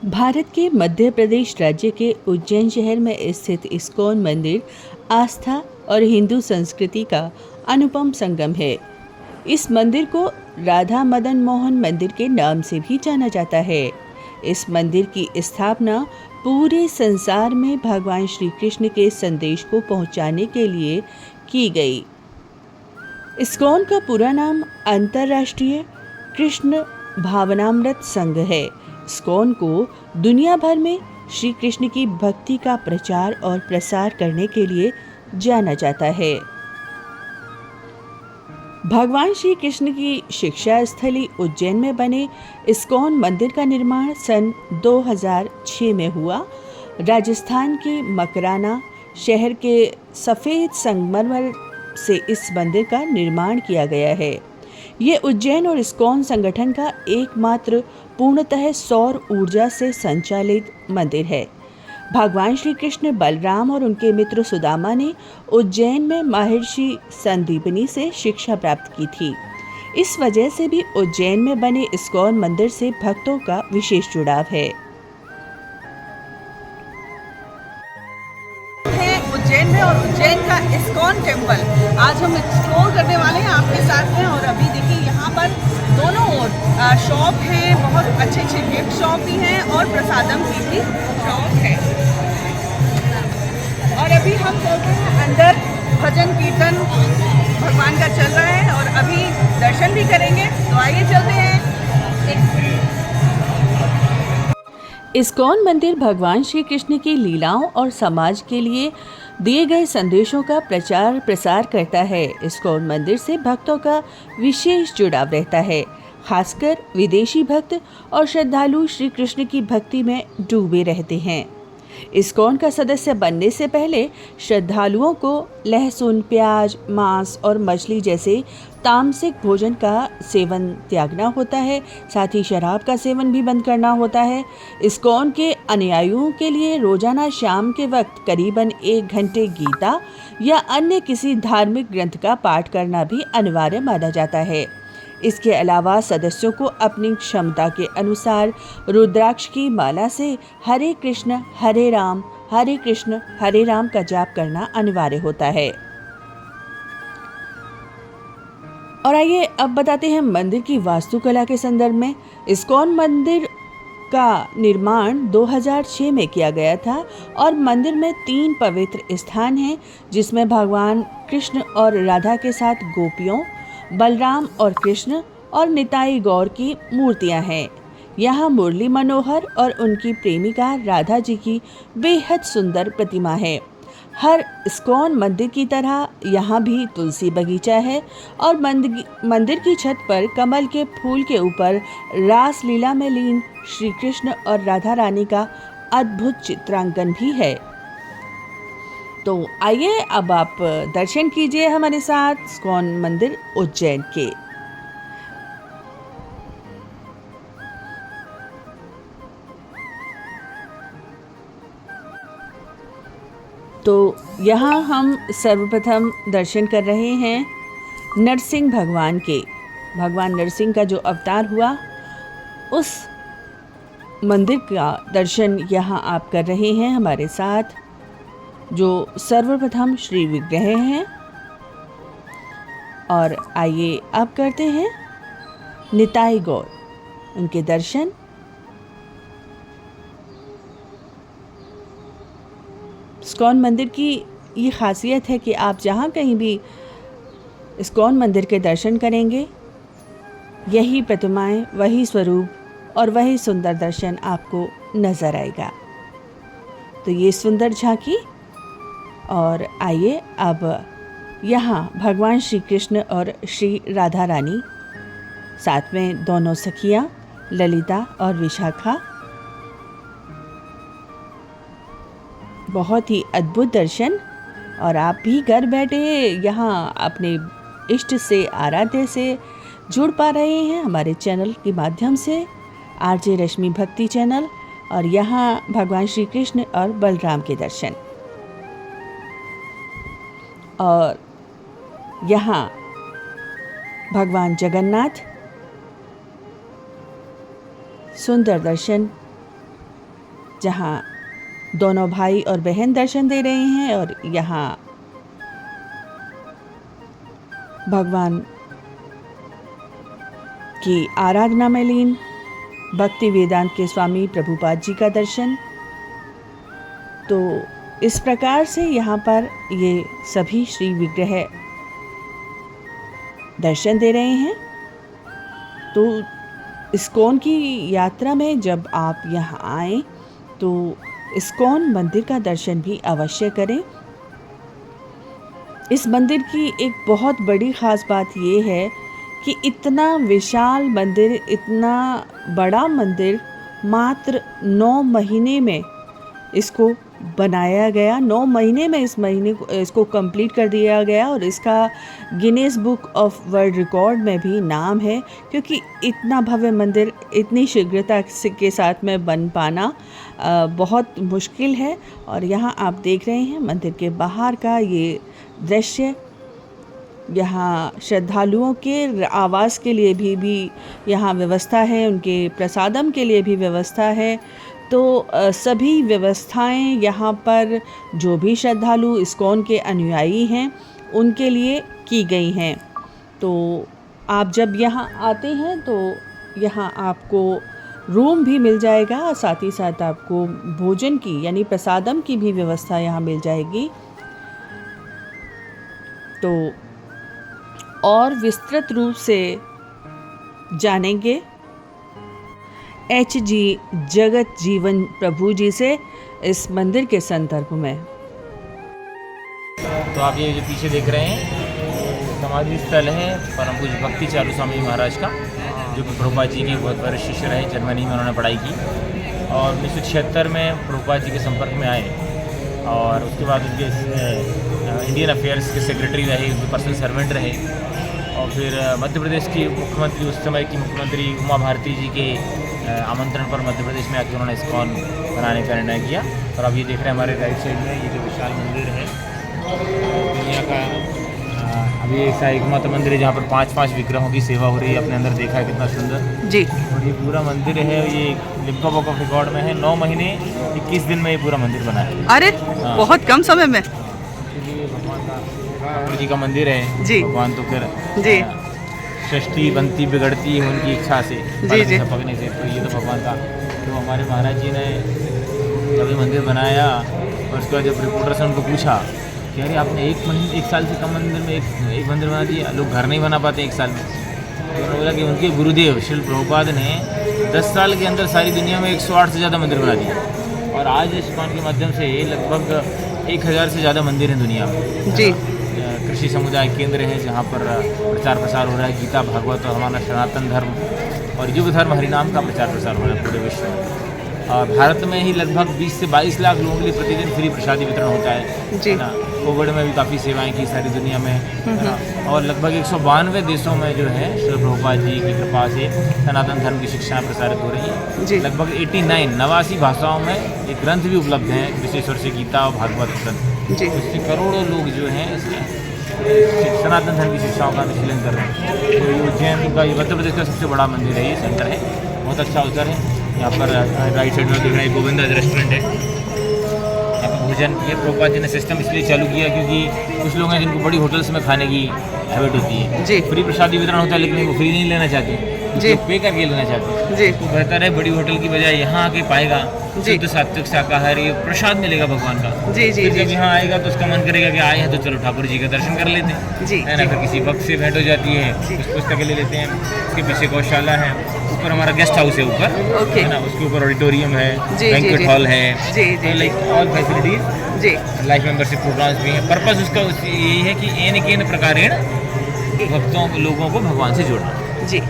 भारत के मध्य प्रदेश राज्य के उज्जैन शहर में स्थित इस्कॉन मंदिर आस्था और हिंदू संस्कृति का अनुपम संगम है। इस मंदिर को राधा मदन मोहन मंदिर के नाम से भी जाना जाता है। इस मंदिर की स्थापना पूरे संसार में भगवान श्री कृष्ण के संदेश को पहुंचाने के लिए की गई। इस्कॉन का पूरा नाम अंतर्राष्ट्रीय कृष्ण भावनामृत संघ है। इस्कॉन को दुनिया भर में श्री कृष्ण की भक्ति का प्रचार और प्रसार करने के लिए जाना जाता है। भगवान श्री कृष्ण की शिक्षा स्थली उज्जैन में बने इस्कॉन मंदिर का निर्माण सन 2006 में हुआ। राजस्थान के मकराना शहर के सफ़ेद संगमरमर से इस मंदिर का निर्माण किया गया है। ये उज्जैन और इस्कॉन संगठन का एकमात्र पूर्णतः सौर ऊर्जा से संचालित मंदिर है। भगवान श्री कृष्ण बलराम और उनके मित्र सुदामा ने उज्जैन में महर्षि संदीपनी से शिक्षा प्राप्त की थी। इस वजह से भी उज्जैन में बने इस्कॉन मंदिर से भक्तों का विशेष जुड़ाव है। उज्जैन में और उज्जैन का इस्कॉन टेम्पल आज हम एक्सप्लोर करने वाले हैं आपके साथ में। और अभी देखिए यहाँ पर दोनों ओर शॉप हैं, बहुत अच्छे अच्छे गिफ्ट शॉप भी हैं और प्रसादम की भी शॉप है। और अभी हम चलते हैं अंदर, भजन कीर्तन भगवान का चल रहा है और अभी दर्शन भी करेंगे, तो आइए चलते हैं। इस्कॉन मंदिर भगवान श्री कृष्ण की लीलाओं और समाज के लिए दिए गए संदेशों का प्रचार प्रसार करता है। इस्कॉन मंदिर से भक्तों का विशेष जुड़ाव रहता है। खासकर विदेशी भक्त और श्रद्धालु श्री कृष्ण की भक्ति में डूबे रहते हैं। इस्कॉन का सदस्य बनने से पहले श्रद्धालुओं को लहसुन, प्याज, मांस और मछली जैसे तामसिक भोजन का सेवन त्यागना होता है। साथ ही शराब का सेवन भी बंद करना होता है। इस्कॉन के अनुयायियों के लिए रोजाना शाम के वक्त करीबन 1 घंटे गीता या अन्य किसी धार्मिक ग्रंथ का पाठ करना भी अनिवार्य माना जाता है। इसके अलावा सदस्यों को अपनी क्षमता के अनुसार रुद्राक्ष की माला से हरे कृष्ण हरे राम का जाप करना अनिवार्य होता है। और आइए अब बताते हैं मंदिर की वास्तुकला के संदर्भ में। इस्कॉन मंदिर का निर्माण 2006 में किया गया था और मंदिर में 3 पवित्र स्थान हैं, जिसमें भगवान कृष्ण और राधा के साथ गोपियों, बलराम और कृष्ण और निताई गौर की मूर्तियां हैं। यहाँ मुरली मनोहर और उनकी प्रेमिका राधा जी की बेहद सुंदर प्रतिमा है। हर इस्कॉन मंदिर की तरह यहाँ भी तुलसी बगीचा है और मंदिर की छत पर कमल के फूल के ऊपर रास लीला में लीन श्री कृष्ण और राधा रानी का अद्भुत चित्रांकन भी है। तो आइए अब आप दर्शन कीजिए हमारे साथ इस्कॉन मंदिर उज्जैन के। तो यहाँ हम सर्वप्रथम दर्शन कर रहे हैं नरसिंह भगवान के। भगवान नरसिंह का जो अवतार हुआ उस मंदिर का दर्शन यहाँ आप कर रहे हैं हमारे साथ। जो सर्वप्रथम श्री विग्रह हैं। और आइए अब करते हैं निताई गौर, उनके दर्शन। इस्कॉन मंदिर की ये खासियत है कि आप जहाँ कहीं भी इस्कॉन मंदिर के दर्शन करेंगे, यही प्रतिमाएं, वही स्वरूप और वही सुंदर दर्शन आपको नज़र आएगा। तो ये सुंदर झांकी। और आइए अब यहाँ भगवान श्री कृष्ण और श्री राधा रानी, साथ में दोनों सखियाँ ललिता और विशाखा। बहुत ही अद्भुत दर्शन। और आप भी घर बैठे यहाँ अपने इष्ट से, आराध्य से जुड़ पा रहे हैं हमारे चैनल के माध्यम से, आरजे रश्मि भक्ति चैनल। और यहाँ भगवान श्री कृष्ण और बलराम के दर्शन। और यहाँ भगवान जगन्नाथ, सुंदर दर्शन जहाँ दोनों भाई और बहन दर्शन दे रहे हैं और यहाँ भगवान की आराधना में लीन भक्ति वेदांत के स्वामी प्रभुपाद जी का दर्शन। तो इस प्रकार से यहाँ पर ये सभी श्री विग्रह दर्शन दे रहे हैं। तो इस्कॉन की यात्रा में जब आप यहाँ आएं तो इस्कॉन मंदिर का दर्शन भी अवश्य करें। इस मंदिर की एक बहुत बड़ी ख़ास बात ये है कि इतना विशाल मंदिर, इतना बड़ा मंदिर मात्र 9 महीने में इसको बनाया गया। 9 महीने में इसको कंप्लीट कर दिया गया और इसका Guinness book of world record में भी नाम है, क्योंकि इतना भव्य मंदिर इतनी शीघ्रता के साथ में बन पाना बहुत मुश्किल है। और यहाँ आप देख रहे हैं मंदिर के बाहर का ये दृश्य। यहाँ श्रद्धालुओं के आवास के लिए भी यहाँ व्यवस्था है, उनके प्रसादम के लिए भी व्यवस्था है। तो सभी व्यवस्थाएं यहाँ पर जो भी श्रद्धालु इस्कॉन के अनुयायी हैं उनके लिए की गई हैं। तो आप जब यहाँ आते हैं तो यहाँ आपको रूम भी मिल जाएगा और साथ ही साथ आपको भोजन की यानी प्रसादम की भी व्यवस्था यहाँ मिल जाएगी। तो और विस्तृत रूप से जानेंगे HG जगत जीवन प्रभु जी से इस मंदिर के संदर्भ में। तो आप ये जो पीछे देख रहे हैं समाधि स्थल है परम पूज्य भक्ति चारू स्वामी महाराज का, जो कि प्रभुपाद जी के बहुत बड़े शिष्य रहे। जर्मनी में उन्होंने पढ़ाई की और 1976 में प्रभुपाद जी के संपर्क में आए और उसके बाद उनके इंडियन अफेयर्स के सेक्रेटरी रहे, उनके पर्सनल सर्वेंट रहे। और फिर मध्य प्रदेश की मुख्यमंत्री, उस समय की मुख्यमंत्री उमा भारती जी के आमंत्रण पर मध्य प्रदेश में आके उन्होंने इस्कॉन बनाने का निर्णय किया। और अब ये देख रहे हैं हमारे राइट साइड में ये जो विशाल मंदिर है दुनिया का, अभी एक एकमात्र मंदिर है जहाँ पर 5-5 विग्रहों की सेवा हो रही है। अपने अंदर देखा है कितना सुंदर जी। और ये पूरा मंदिर है, ये लिम्का बुक ऑफ रिकॉर्ड में है। 9 महीने 21 दिन में ये पूरा मंदिर बना है। अरे बहुत कम समय में। भगवान का ठाकुर जी का मंदिर है जी। भगवान तो फिर जी सृष्टि बनती बिगड़ती है उनकी इच्छा से, जी पकने से। तो ये तो भगवान का, तो हमारे महाराज जी ने जब ये मंदिर बनाया और उसके बाद जब रिपोर्टर से उनको पूछा कि अरे आपने एक साल से कम मंदिर में एक मंदिर बना दिया, लोग घर नहीं बना पाते 1 साल में। तो उन्होंने बोला कि उनके गुरुदेव श्री प्रभुपाद ने 10 साल के अंदर सारी दुनिया में 108 से ज़्यादा मंदिर बना दिए। और आज इस्कॉन के माध्यम से लगभग 1000 से ज़्यादा मंदिर हैं दुनिया में जी। कृषि समुदाय केंद्र है जहाँ पर प्रचार प्रसार हो रहा है। गीता भागवत और हमारा सनातन धर्म और युग धर्म हरिनाम का प्रचार प्रसार हो रहा है पूरे विश्व में। और भारत में ही लगभग 20 से 22 लाख लोगों के लिए प्रतिदिन फ्री प्रसादी वितरण होता है जी ना। कोविड में भी काफ़ी सेवाएं की सारी दुनिया में है ना। और लगभग 192 देशों में जो है श्री प्रभुपाद जी की कृपा से सनातन धर्म की शिक्षाएं प्रसारित हो रही हैं। लगभग 89 भाषाओं में ये ग्रंथ भी उपलब्ध हैं, विशेषकर से गीता और भागवत ग्रंथ। इससे करोड़ों लोग जो हैं सनातन धर्म की शिक्षाओं का अनुशीलन कर रहे हैं। तो ये उज्जैन का, ये मध्य प्रदेश का सबसे बड़ा मंदिर है, ये सेंटर है, बहुत अच्छा अवसर है। यहाँ पर राइट साइड में देख रहे हैं गोविंदा रेस्टोरेंट है। यहाँ पर भोजन ये प्रभुपाद जी ने सिस्टम इसलिए चालू किया क्योंकि कुछ लोग हैं जिनको बड़ी होटल्स में खाने की हैबिट होती है जी। फ्री प्रसादी वितरण होता है लेकिन वो फ्री नहीं लेना चाहते जी, पे करके लेना चाहते जी। तो बेहतर है बड़ी होटल की बजाय यहाँ आके पाएगा शुद्ध सात्विक शाकाहारी प्रसाद मिलेगा भगवान का जी जी। जब यहाँ आएगा तो उसका मन करेगा कि आए हैं तो चलो ठाकुर जी का दर्शन कर लेते हैं जी, है ना। फिर किसी भक्त से भेंट हो जाती है, कुछ पुस्तकें ले लेते हैं। उसके पीछे गौशाला है, ऊपर हमारा गेस्ट हाउस है ऊपर, है ना। उसके ऊपर ऑडिटोरियम है, बैंक्वेट हॉल है, लाइक ऑल फैसिलिटीज जी। लाइफ मेंबरशिप प्रोग्राम्स भी हैं। पर्पस उसका यही है कि एन प्रकारेण भक्तों लोगों को भगवान से जोड़ना जी।